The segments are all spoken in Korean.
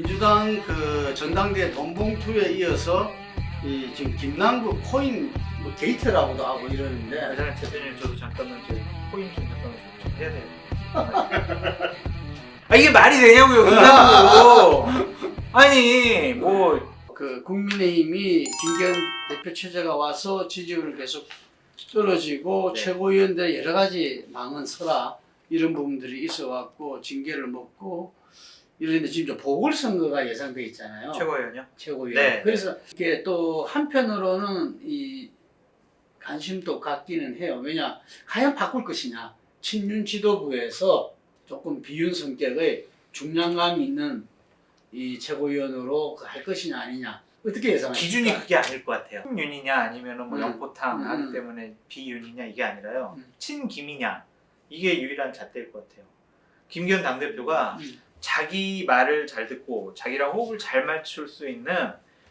민주당 그 전당대 돈봉투에 이어서 이 지금 김남국 코인 뭐 게이트라고도 하고 이러는데 예전에 대표님 저도 잠깐만 저 코인 좀 잠깐만 좀 해야 돼요. 아 이게 말이 되냐고요, 그렇다고. 아니 뭐 그 국민의힘이 김기현 대표 체제가 와서 지지율을 계속 떨어지고 네. 최고위원들 여러 가지 망언 설악 이런 부분들이 있어갖고 징계를 먹고 이런데 지금 보궐선거가 예상돼 있잖아요. 최고위원요? 최고위원. 네. 그래서 이게 또 한편으로는 이 관심도 갖기는 해요. 왜냐, 과연 바꿀 것이냐. 친윤 지도부에서 조금 비윤 성격의 중량감 있는 이 최고위원으로 할 것이냐 아니냐. 어떻게 예상하십니까? 기준이 그게 아닐 것 같아요. 친윤이냐 아니면은 뭐 음. 연포탕 하기 때문에 비윤이냐 이게 아니라요. 친김이냐 이게 유일한 잣대일 것 같아요. 김기현 당대표가 자기 말을 잘 듣고 자기랑 호흡을 잘 맞출 수 있는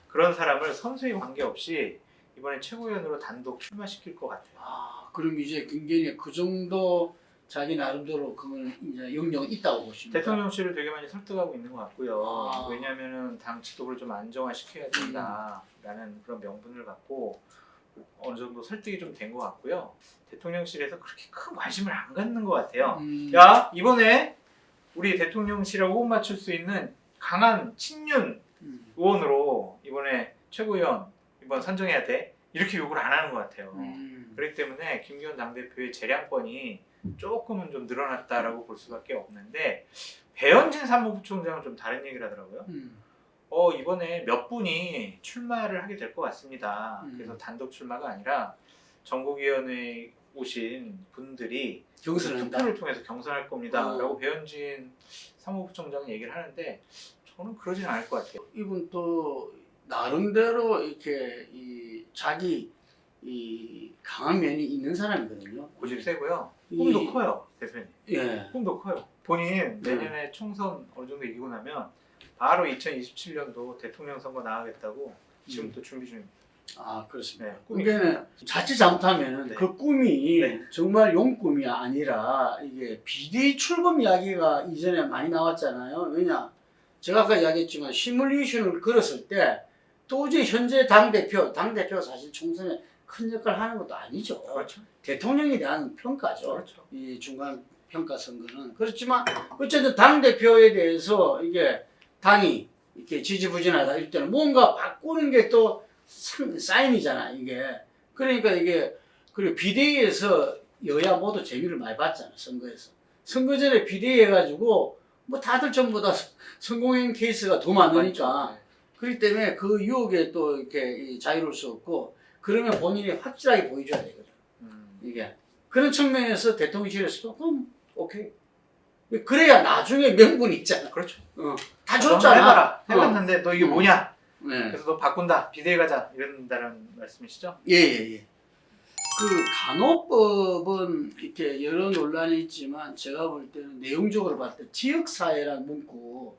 그런 사람을 선수에 관계없이 이번에 최고위원으로 단독 출마시킬 것 같아요. 아, 그럼 이제 김기현이 그 정도 자기 나름대로 그건 이제 영역이 있다고 보십니까? 대통령실을 되게 많이 설득하고 있는 것 같고요. 아. 왜냐하면은 당 지도부를 좀 안정화시켜야 된다라는 그런 명분을 갖고 어느 정도 설득이 좀 된 것 같고요. 대통령실에서 그렇게 큰 관심을 안 갖는 것 같아요. 야 이번에 우리 대통령실하고 호흡 맞출 수 있는 강한 친윤 의원으로 이번에 최고위원 이번 선정해야 돼 이렇게 요구를 안 하는 것 같아요. 그렇기 때문에 김기현 당대표의 재량권이 조금은 좀 늘어났다라고 볼 수밖에 없는데 배현진 사무부총장은 좀 다른 얘기를 하더라고요. 이번에 몇 분이 출마를 하게 될 것 같습니다. 그래서 단독 출마가 아니라 전국위원회에 오신 분들이 경선한다. 투표를 통해서 경선할 겁니다. 라고 배현진 사무부총장은 얘기를 하는데 저는 그러진 않을 것 같아요. 이분 또 나름대로 이렇게 이 자기 이 강한 면이 있는 사람이거든요. 고집 세고요. 이- 꿈도 커요, 대표님. 예. 꿈도 커요. 본인 내년에 총선 어느 정도 이기고 나면 바로 2027년도 대통령 선거 나가겠다고 지금 또 준비 중입니다. 아, 그렇습니다. 네, 꿈이 그러니까 자칫 잘못하면은 네. 그 꿈이 네. 정말 용꿈이 아니라 이게 비대위 출범 이야기가 이전에 많이 나왔잖아요. 왜냐, 제가 아까 이야기했지만 시뮬레이션을 걸었을 때 도저히 현재 당대표가 사실 총선에 큰 역할을 하는 것도 아니죠. 그렇죠. 대통령에 대한 평가죠. 그렇죠. 이 중간 평가 선거는. 그렇지만 어쨌든 당대표에 대해서 이게 당이 이렇게 지지부진하다 이럴 때는 뭔가 바꾸는 게 또 사인이잖아, 이게. 그러니까 이게, 그리고 비대위에서 여야 모두 재미를 많이 봤잖아, 선거에서. 선거 전에 비대위 해가지고 뭐 다들 전부 다 성공한 케이스가 더 많으니까. 맞죠. 그렇기 때문에 그 유혹에 또 이렇게 자유로울 수 없고, 그러면 본인이 확실하게 보여줘야 되거든, 이게. 그런 측면에서 대통령실에서도, 그럼, 오케이. 그래야 나중에 명분이 있잖아. 그렇죠. 다 너 줬잖아. 해봐라. 해봤는데 너 이게 뭐냐? 네. 그래서 너 바꾼다. 비대위 가자. 이런다는 말씀이시죠? 예. 그 간호법은 이렇게 여러 논란이 있지만 제가 볼 때는 내용적으로 봤을 때 지역사회라는 문구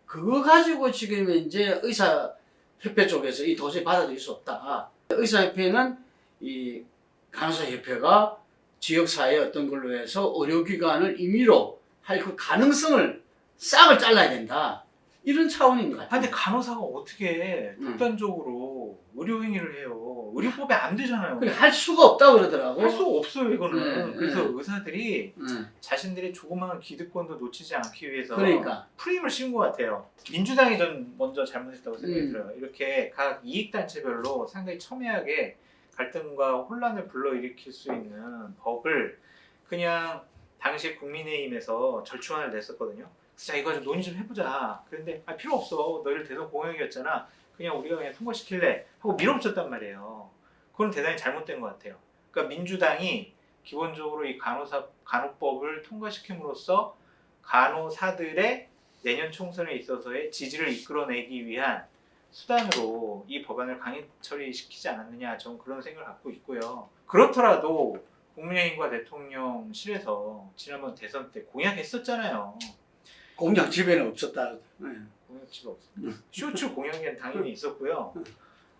그거 가지고 지금 이제 의사협회 쪽에서 이 도저히 받아들일 수 없다. 의사협회는 이 간호사협회가 지역사회 어떤 걸로 해서 의료기관을 임의로 할 그 가능성을 싹을 잘라야 된다. 이런 차원인 것 같아요. 근데 간호사가 어떻게 독단적으로 의료행위를 해요? 의료법에 안 되잖아요. 할 수가 없다고 그러더라고. 할 수가 없어요, 이거는. 네, 그래서 네. 의사들이 자신들의 조그마한 기득권도 놓치지 않기 위해서 그러니까. 프레임을 씌운 것 같아요. 민주당이 전 먼저 잘못했다고 생각이 음. 들어요. 이렇게 각 이익단체별로 상당히 첨예하게 갈등과 혼란을 불러일으킬 수 있는 법을 그냥 당시 국민의힘에서 절충안을 냈었거든요. 자 이거 좀 논의 좀 해보자. 그런데 필요 없어. 너희들 대선 공약이었잖아. 그냥 우리가 그냥 통과시킬래 하고 밀어붙였단 말이에요. 그건 대단히 잘못된 것 같아요. 그러니까 민주당이 기본적으로 이 간호법을 통과시킴으로써 간호사들의 내년 총선에 있어서의 지지를 이끌어내기 위한 수단으로 이 법안을 강행 처리시키지 않았느냐, 저는 그런 생각을 갖고 있고요. 그렇더라도 국민의힘과 대통령실에서 지난번 대선 때 공약했었잖아요. 공약 집에는 없었다. 네. 공약지가 없습니다. 쇼츠 공약에는 당연히 있었고요.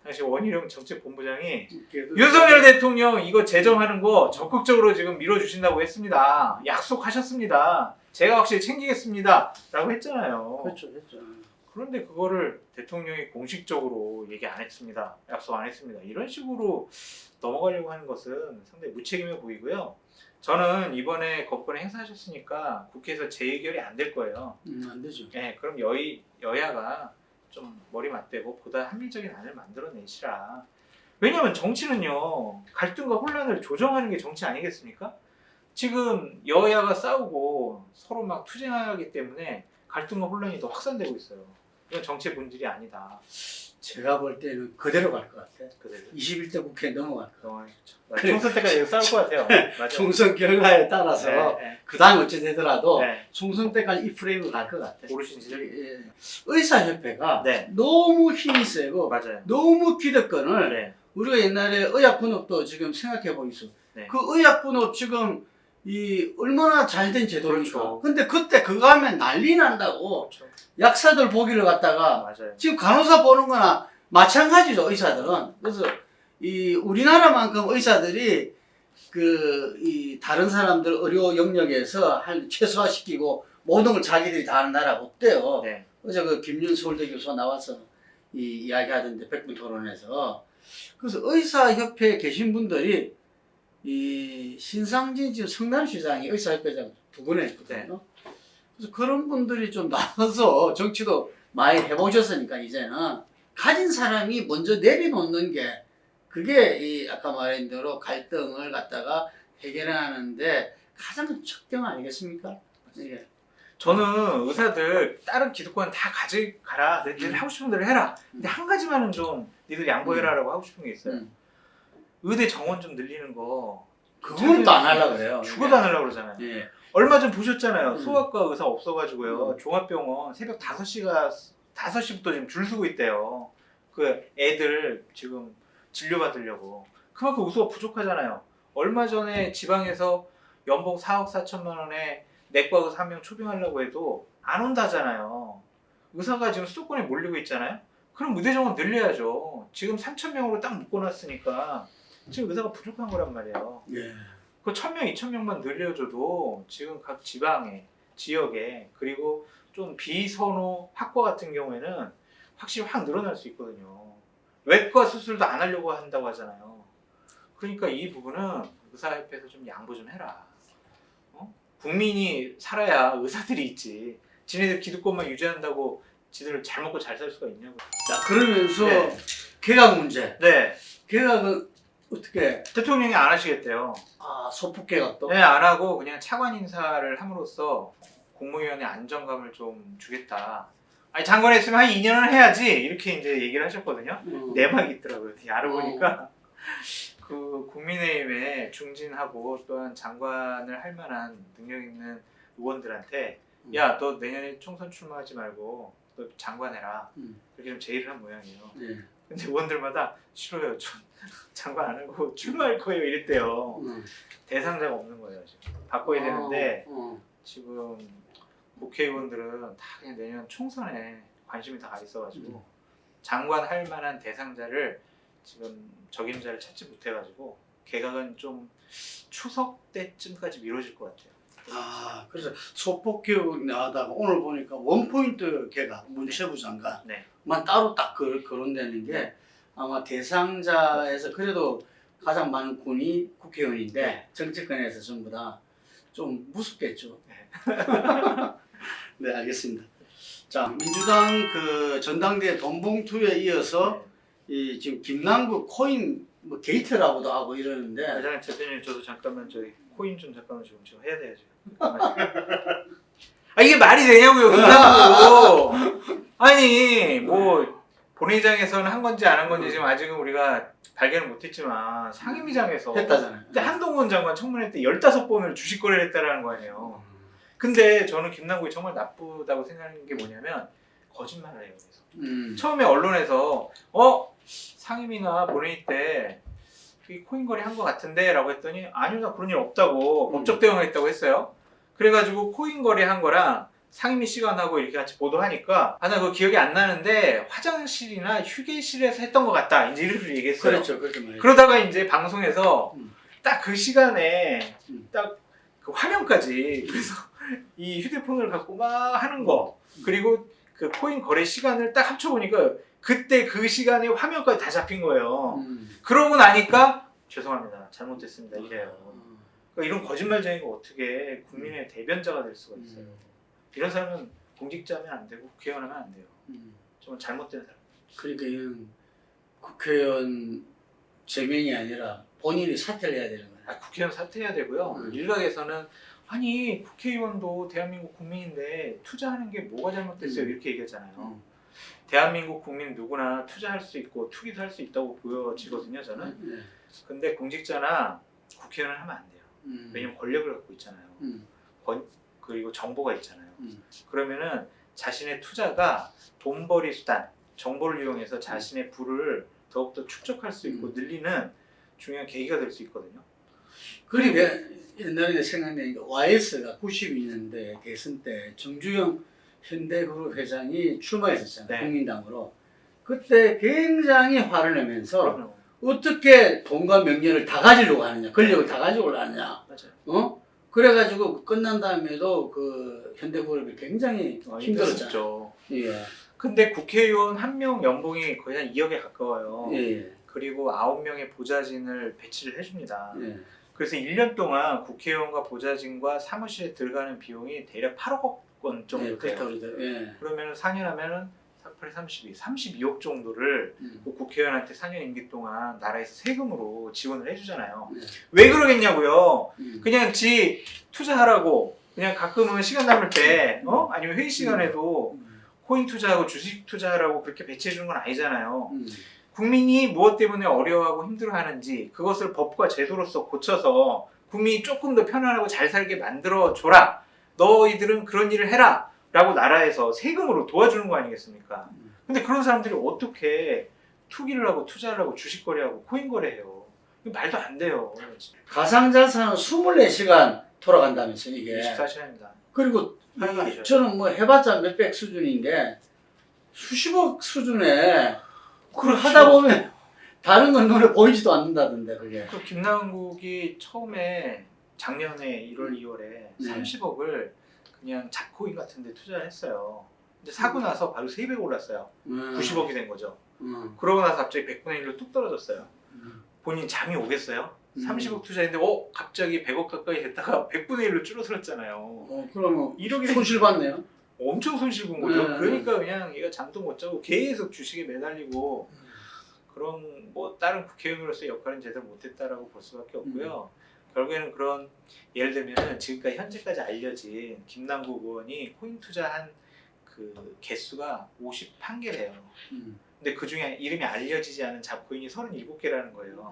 당시 원희룡 정책본부장이 윤석열 대통령 이거 제정하는 거 적극적으로 지금 밀어주신다고 했습니다. 약속하셨습니다. 제가 확실히 챙기겠습니다. 라고 했잖아요. 그렇죠. 그런데 그거를 대통령이 공식적으로 얘기 안 했습니다. 약속 안 했습니다. 이런 식으로 넘어가려고 하는 것은 상당히 무책임해 보이고요. 저는 이번에 거부권을 행사하셨으니까 국회에서 재의결이 안 될 거예요. 안 되죠. 네, 그럼 여야가 좀 머리 맞대고 보다 합리적인 안을 만들어내시라. 왜냐하면 정치는요, 갈등과 혼란을 조정하는 게 정치 아니겠습니까? 지금 여야가 싸우고 서로 막 투쟁하기 때문에 갈등과 혼란이 더 확산되고 있어요. 이건 정치의 본질이 아니다. 제가 볼 때는 그대로 갈 것 같아. 그대로. 21대 국회에 넘어갈 것 같아. 그래. 총선 때까지 싸울 것 같아요. 맞아요. 총선 결과에 따라서 네, 그 다음 어찌 되더라도 네. 총선 때까지 이 프레임으로 갈 것 같아. 모르시는지. 예. 의사협회가 네. 너무 힘이 세고 맞아요. 너무 기득권을 네. 우리가 옛날에 의약분업도 지금 생각해 보이소. 네. 그 의약분업 지금 이 얼마나 잘된 제도입니까? 그렇죠. 근데 그때 그거 하면 난리 난다고 그렇죠. 약사들 보기를 갖다가 맞아요. 지금 간호사 보는 거나 마찬가지죠, 의사들은. 그래서 이 우리나라만큼 의사들이 이 다른 사람들 의료 영역에서 최소화시키고 모든 걸 자기들이 다 하는 나라가 없대요. 네. 어제 그 김윤 서울대 교수가 나와서 이 이야기하던데 백분 토론에서. 그래서 의사협회에 계신 분들이 이 신상진 지금 성남시장이 의사협회장 2번 했거든요. 그래서 그런 분들이 좀 나와서 정치도 많이 해보셨으니까 이제는 가진 사람이 먼저 내려놓는 게 그게 이 아까 말한 대로 갈등을 갖다가 해결하는데 가장 척경 아니겠습니까? 이게. 저는 의사들 다른 기득권 다 가져가라. 니들 하고 싶은 대로 해라. 근데 한 가지만은 좀 니들 양보해라라고 하고 싶은 게 있어요. 의대 정원 좀 늘리는 거 그건 또 안 하려고 그래요. 죽어도 안 하려고 그러잖아요. 예. 얼마 전 보셨잖아요. 소아과 의사 없어가지고요. 종합병원 새벽 5시부터 지금 줄 서고 있대요. 그 애들 지금 진료받으려고. 그만큼 의사가 부족하잖아요. 얼마 전에 지방에서 연봉 4억 4천만 원에 내과 의사 1명 초빙하려고 해도 안 온다잖아요. 의사가 지금 수도권에 몰리고 있잖아요. 그럼 의대 정원 늘려야죠. 지금 3,000명으로 딱 묶어놨으니까 지금 의사가 부족한 거란 말이에요. 예. 그 1,000명, 2,000명만 늘려줘도 지금 각 지방에, 지역에, 그리고 좀 비선호 학과 같은 경우에는 확실히 확 늘어날 수 있거든요. 외과 수술도 안 하려고 한다고 하잖아요. 그러니까 이 부분은 의사협회에서 좀 양보 좀 해라. 국민이 살아야 의사들이 있지. 지네들 기득권만 유지한다고 지들 잘 먹고 잘 살 수가 있냐고. 자, 그러면서 네. 개각 문제. 네. 개각은 어떻게? 대통령이 안 하시겠대요. 소폭 개각도? 네, 안 하고 그냥 차관 인사를 함으로써 국무위원회 안정감을 좀 주겠다. 아니 장관 했으면 한 2년은 해야지 이렇게 이제 얘기를 하셨거든요. 내막이 있더라고요. 알아보니까 그 국민의힘에 중진하고 또한 장관을 할 만한 능력 있는 의원들한테 야, 너 내년에 총선 출마하지 말고 너 장관해라. 그렇게 좀 제의를 한 모양이에요. 네. 근데 의원들마다 싫어요. 전 장관 안 하고 출마할 거예요. 이랬대요. 대상자가 없는 거예요. 지금 바꿔야 되는데 지금 국회의원들은 다 그냥 내년 총선에 관심이 다 가 있어가지고 장관 할 만한 대상자를 지금 적임자를 찾지 못해가지고 개각은 좀 추석 때쯤까지 미뤄질 것 같아요. 그래서 소폭 개혁 나가다가 오늘 보니까 원포인트 개각 문체부 장관만 네. 따로 딱 거론되는 게 아마 대상자에서 그래도 가장 많은 군이 국회의원인데 정치권에서 전부 다 좀 무섭겠죠. 네, 알겠습니다. 자, 민주당 그 전당대 돈봉투에 이어서 이 지금 김남국 코인 뭐 게이트라고도 하고 이러는데. 회장님, 대표님 저도 잠깐만 저희 코인 좀 잠깐만 지금 해야 돼야죠. 이게 말이 되냐고요, 김남국. 아니 뭐 본회의장에서는 한 건지 안 한 건지 지금 아직은 우리가 발견을 못했지만 상임위장에서 했다잖아요. 그때 한동훈 장관 청문회 때 15번을 주식 거래를 했다라는 거 아니에요. 근데 저는 김남국이 정말 나쁘다고 생각하는 게 뭐냐면 거짓말을 해요. 그래서 처음에 언론에서 상임위나 본회의 때 코인 거래 한 것 같은데 라고 했더니 아니요, 나 그런 일 없다고 법적 대응을 했다고 했어요. 그래가지고 코인 거래 한 거랑 상임위 시간하고 이렇게 같이 보도하니까 나 그거 기억이 안 나는데 화장실이나 휴게실에서 했던 것 같다 이제 이렇게 얘기했어요. 그렇죠, 그렇게 말해요. 그러다가 이제 방송에서 딱 그 시간에 딱 그 화면까지 그래서 이 휴대폰을 갖고 막 하는 거 그리고 그 코인 거래 시간을 딱 합쳐보니까 그때 그 시간에 화면까지 다 잡힌 거예요. 그러고 나니까 죄송합니다. 잘못했습니다. 이래요. 그러니까 이런 거짓말쟁이가 어떻게 국민의 대변자가 될 수가 있어요. 이런 사람은 공직자면 안 되고 국회의원 하면 안 돼요. 정말 잘못된 사람. 그러니까 이건 국회의원 제명이 아니라 본인이 사퇴를 해야 되는 거야. 아, 국회의원 사퇴해야 되고요. 일각에서는 아니 국회의원도 대한민국 국민인데 투자하는 게 뭐가 잘못됐어요 이렇게 얘기하잖아요. 대한민국 국민 누구나 투자할 수 있고 투기도 할 수 있다고 보여지거든요 저는. 근데 공직자나 국회의원은 하면 안 돼요. 왜냐면 권력을 갖고 있잖아요. 그리고 정보가 있잖아요. 그러면은 자신의 투자가 돈벌이 수단, 정보를 이용해서 자신의 부를 더욱더 축적할 수 있고 늘리는 중요한 계기가 될 수 있거든요. 그러니까 옛날에 생각나는 게 YS가 92년대 대선 때 정주영 현대그룹 회장이 출마했었잖아요. 네. 국민당으로. 그때 굉장히 화를 내면서 그럼요. 어떻게 돈과 명예를 다 가지려고 하느냐, 권력을 다 가지고 하느냐, 맞아요. 그래가지고 끝난 다음에도 그 현대그룹이 굉장히 힘들었죠. 예. 근데 국회의원 한 명 연봉이 거의 한 2억에 가까워요. 예. 그리고 9명의 보좌진을 배치를 해줍니다. 예. 그래서 1년 동안 국회의원과 보좌진과 사무실에 들어가는 비용이 대략 8억 원 정도 돼요. 예. 그러면 4년 하면은 48, 32, 32억 정도를 그 국회의원한테 4년 임기 동안 나라에서 세금으로 지원을 해주잖아요. 왜 그러겠냐고요. 그냥 지 투자하라고 그냥 가끔은 시간 남을 때 아니면 회의 시간에도 코인 투자하고 주식 투자하라고 그렇게 배치해 주는 건 아니잖아요. 국민이 무엇 때문에 어려워하고 힘들어하는지 그것을 법과 제도로서 고쳐서 국민이 조금 더 편안하고 잘 살게 만들어 줘라. 너희들은 그런 일을 해라. 라고 나라에서 세금으로 도와주는 거 아니겠습니까? 근데 그런 사람들이 어떻게 투기를 하고 투자를 하고 주식 거래하고 코인 거래해요? 이거 말도 안 돼요. 가상자산은 24시간 돌아간다면서 이게. 24시간입니다. 그리고 저는 뭐 해봤자 몇백 수준인데 수십억 수준에 그걸 하다 보면 다른 건 눈에 보이지도 않는다던데 그게. 그 김남국이 처음에 작년에 1월, 2월에 30억을 그냥 잡코인 같은 데 투자를 했어요. 근데 사고 나서 바로 3배 올랐어요. 90억이 된 거죠. 그러고 나서 갑자기 100분의 1로 뚝 떨어졌어요. 본인 잠이 오겠어요? 30억 투자했는데 갑자기 100억 가까이 됐다가 100분의 1로 줄어들었잖아요. 그러면 1억이 손실 봤네요. 엄청 손실 본 거죠. 그러니까 그냥 얘가 잠도 못 자고 계속 주식에 매달리고 그런 뭐 다른 국회의원으로서 역할은 제대로 못했다라고 볼 수밖에 없고요. 결국에는 그런 예를 들면 지금까지 현재까지 알려진 김남국 의원이 코인 투자한 그 개수가 51개래요. 근데 그 중에 이름이 알려지지 않은 잡코인이 37개라는 거예요.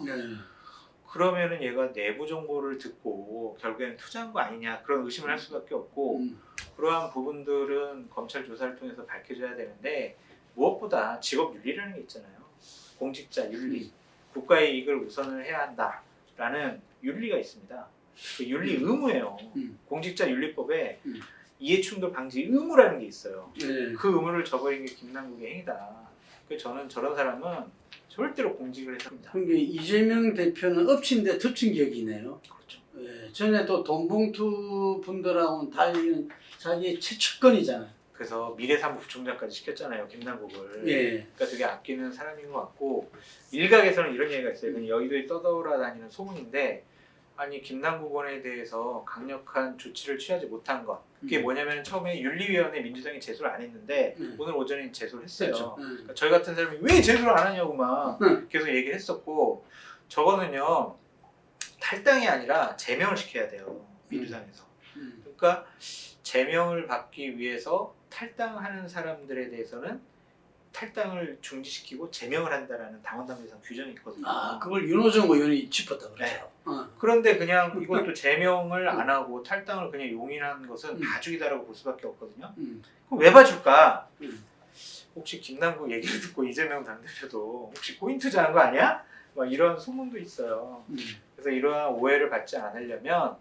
그러면은 얘가 내부 정보를 듣고 결국에는 투자한 거 아니냐 그런 의심을 할 수밖에 없고 그러한 부분들은 검찰 조사를 통해서 밝혀져야 되는데 무엇보다 직업 윤리라는 게 있잖아요. 공직자 윤리, 국가의 이익을 우선을 해야 한다라는 윤리가 있습니다. 그 윤리 의무예요. 공직자 윤리법에 이해충돌 방지 의무라는 게 있어요. 그 의무를 저버린 게 김남국의 행위다. 그래서 저는 저런 사람은 절대로 공직을 해서 합니다. 그러니까 이재명 대표는 엎친 데 덮친 격이네요. 그렇죠. 예, 전에 또 돈봉투 분들하고는 달리는 자기의 최측근이잖아요. 그래서 미래사무 부총장까지 시켰잖아요, 김남국을. 예. 그러니까 되게 아끼는 사람인 것 같고 일각에서는 이런 얘기가 있어요. 그냥 여의도에 떠돌아다니는 소문인데 아니 김남국 의원에 대해서 강력한 조치를 취하지 못한 것 그게 뭐냐면 처음에 윤리위원회 민주당이 제소를 안 했는데 오늘 오전에 제소를 했어요. 그렇죠. 그러니까 저희 같은 사람이 왜 제소를 안 하냐고 막 계속 얘기를 했었고 저거는요 탈당이 아니라 제명을 시켜야 돼요 민주당에서. 그러니까 제명을 받기 위해서 탈당하는 사람들에 대해서는 탈당을 중지시키고 제명을 한다라는 당원당규상 규정이 있거든요. 아, 그걸 윤호정 의원이 짚었다 그래요. 네. 그런데 그냥 이것도 제명을 안 하고 탈당을 그냥 용인한 것은 봐주기다라고 볼 수밖에 없거든요. 그럼 왜 봐줄까? 혹시 김남국 얘기를 듣고 이재명 당대표도 혹시 코인 투자한 거 아니야? 막 이런 소문도 있어요. 그래서 이러한 오해를 받지 않으려면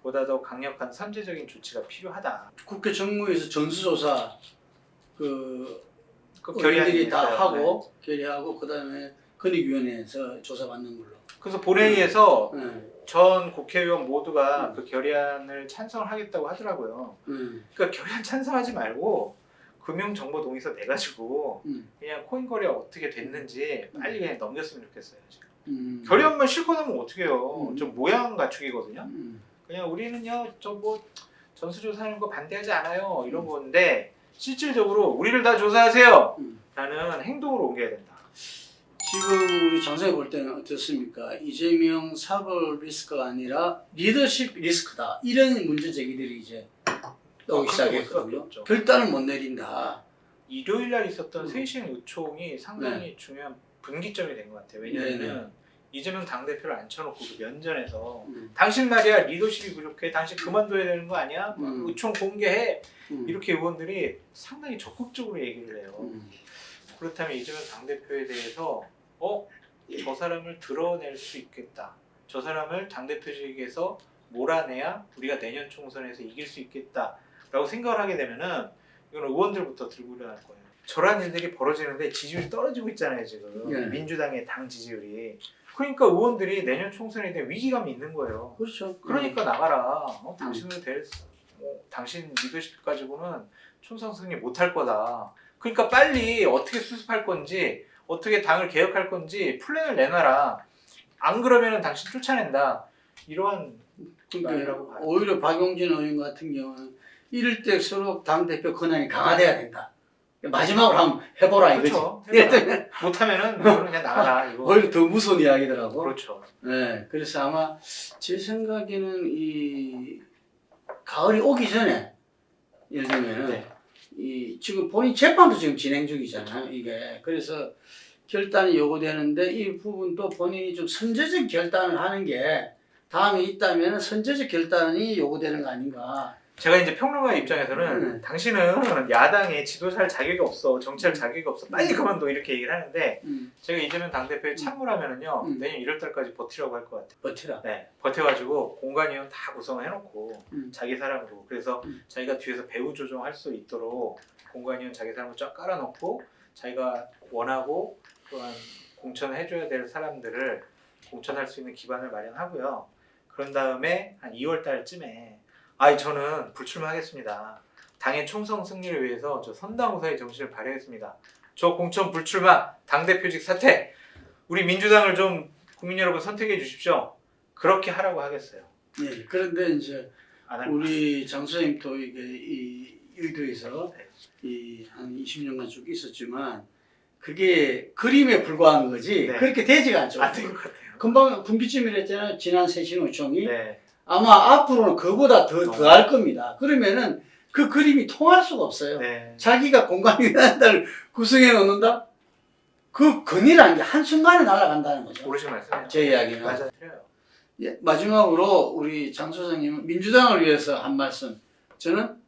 보다 더 강력한 선제적인 조치가 필요하다. 국회 정무에서 전수조사 결의안이 의원들이 다 있어요. 하고 결의하고 그다음에 권익위원회에서 조사받는 걸로. 그래서 본회의에서 네. 전 국회의원 모두가 그 결의안을 찬성을 하겠다고 하더라고요. 그러니까 결의안 찬성하지 말고 금융정보동의서 내가지고 그냥 코인 거래가 어떻게 됐는지 빨리 그냥 넘겼으면 좋겠어요. 지금. 결의안만 실컷 하면 어떡해요. 좀 모양 갖추기거든요. 그냥 우리는요 저 뭐 전수조사하는 거 반대하지 않아요 이런 건데 실질적으로 우리를 다 조사하세요 라는 행동으로 옮겨야 된다. 지금 우리 장사에 볼 때는 어떻습니까? 이재명 사법 리스크가 아니라 리더십 리스크다. 이런 문제 제기들이 이제 나오기 시작했거든요. 결단을 못 내린다. 일요일 날 있었던 쇄신 의총이 상당히 중요한 분기점이 된 것 같아요. 왜냐하면 이재명 당대표를 앉혀놓고 그 면전에서 당신 말이야 리더십이 부족해. 당신 그만둬야 되는 거 아니야? 의총 공개해. 이렇게 의원들이 상당히 적극적으로 얘기를 해요. 그렇다면 이재명 당대표에 대해서 저 사람을 드러낼 수 있겠다. 저 사람을 당대표직에서 몰아내야 우리가 내년 총선에서 이길 수 있겠다. 라고 생각을 하게 되면은 이건 의원들부터 들고 일어날 거예요. 저런 일들이 벌어지는데 지지율이 떨어지고 있잖아요 지금. 민주당의 당 지지율이. 그러니까 의원들이 내년 총선에 대한 위기감이 있는 거예요. 그렇죠. 그러니까 나가라. 당신을 당신 리더십 가지고는 총선 승리 못할 거다. 그러니까 빨리 어떻게 수습할 건지 어떻게 당을 개혁할 건지 플랜을 내놔라. 안 그러면 당신 쫓아낸다. 이러한 말이라고 봐요. 오히려 박용진 의원 같은 경우는 이럴 때일수록 당대표 권한이 강화돼야 된다. 마지막으로 한번 해보라 이거지. 그렇죠. 못하면은 이거는 그냥 나가라. 이거. 오히려 더 무서운 이야기더라고. 그렇죠. 네, 그래서 아마 제 생각에는 이 가을이 오기 전에 예를 들면 이 지금 본인 재판도 지금 진행 중이잖아요. 이게 그래서 결단이 요구되는데 이 부분도 본인이 좀 선제적 결단을 하는 게 다음에 있다면 선제적 결단이 요구되는 거 아닌가. 제가 이제 평론가 입장에서는 당신은 야당의 지도자할 자격이 없어, 정치할 자격이 없어, 빨리 그만둬 이렇게 얘기를 하는데 제가 이재명 당대표에 참고라면은요 내년 1월달까지 버티라고 할 것 같아요. 버티라. 네, 버텨가지고 공관위원 다 구성해놓고 자기 사람으로 그래서 자기가 뒤에서 배후 조정할 수 있도록 공관위원 자기 사람으로 쫙 깔아놓고 자기가 원하고 또한 공천을 해줘야 될 사람들을 공천할 수 있는 기반을 마련하고요. 그런 다음에 한 2월달쯤에 저는 불출마하겠습니다. 당의 총선 승리를 위해서 저 선당우사의 정신을 발휘하겠습니다. 저 공천 불출마, 당대표직 사퇴, 우리 민주당을 좀 국민 여러분 선택해 주십시오. 그렇게 하라고 하겠어요. 네, 그런데 이제 우리 장 선생님도 이게 이 의도에서 이 한 20년간 쭉 있었지만 그게 그림에 불과한 거지 그렇게 되지가 않죠. 안 될 것 같아요. 금방 분기점이랬잖아요. 지난 쇄신의총이. 아마 앞으로는 그보다 더 할 겁니다. 그러면은 그 그림이 통할 수가 없어요. 자기가 공관위원회를 구성해 놓는다? 그 건의라는 게 한순간에 날아간다는 거죠. 모르신 말씀이에요. 제 이야기는. 맞아요. 예, 마지막으로 우리 장 소장님은 민주당을 위해서 한 말씀. 저는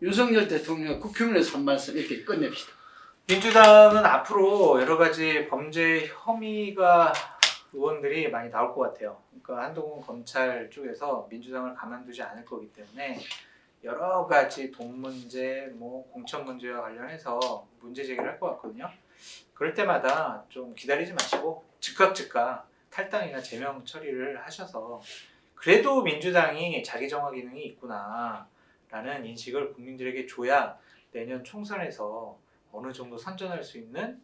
윤석열 대통령 국회의원에서 한 말씀 이렇게 끝냅시다. 민주당은 앞으로 여러 가지 범죄 혐의가 의원들이 많이 나올 것 같아요. 그러니까 한동훈 검찰 쪽에서 민주당을 가만두지 않을 거기 때문에 여러 가지 돈 문제, 공천 문제와 관련해서 문제 제기를 할 것 같거든요. 그럴 때마다 좀 기다리지 마시고 즉각 탈당이나 제명 처리를 하셔서 그래도 민주당이 자기 정화 기능이 있구나라는 인식을 국민들에게 줘야 내년 총선에서 어느 정도 선전할 수 있는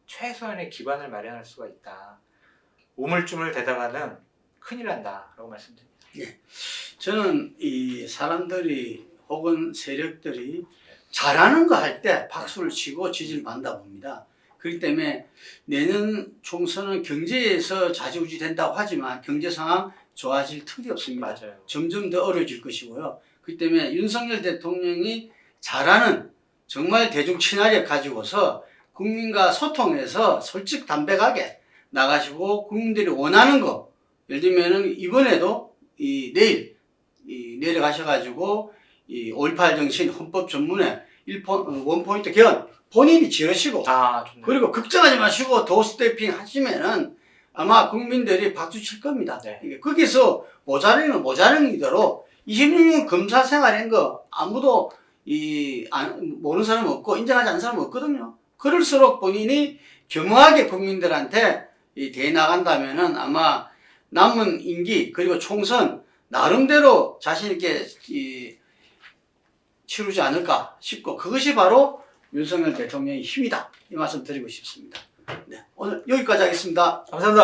최소한의 기반을 마련할 수가 있다. 우물쭈물 대다가는 큰일 난다라고 말씀드립니다. 예. 저는 이 사람들이 혹은 세력들이 잘하는 거 할 때 박수를 치고 지지를 받는다 봅니다. 그렇기 때문에 내년 총선은 경제에서 좌지우지 된다고 하지만 경제 상황 좋아질 틈이 없습니다. 맞아요. 점점 더 어려워질 것이고요. 그렇기 때문에 윤석열 대통령이 잘하는 정말 대중 친화력 가지고서 국민과 소통해서 솔직 담백하게 나가시고 국민들이 원하는 거 예를 들면은 이번에도 내일 가셔가지고 5.18 정신 헌법 전문에 원포인트 개헌 본인이 지으시고 그리고 걱정하지 마시고 도스태핑 하시면은 아마 국민들이 박수 칠 겁니다. 거기서 모자르는 이대로 26년 검사 생활한 거 아무도 모르는 사람 없고 인정하지 않는 사람 없거든요. 그럴수록 본인이 겸허하게 국민들한테 대해 나간다면은 아마 남은 임기 그리고 총선 나름대로 자신 있게 치르지 않을까 싶고 그것이 바로 윤석열 대통령의 힘이다. 이 말씀 드리고 싶습니다. 네, 오늘 여기까지 하겠습니다. 감사합니다.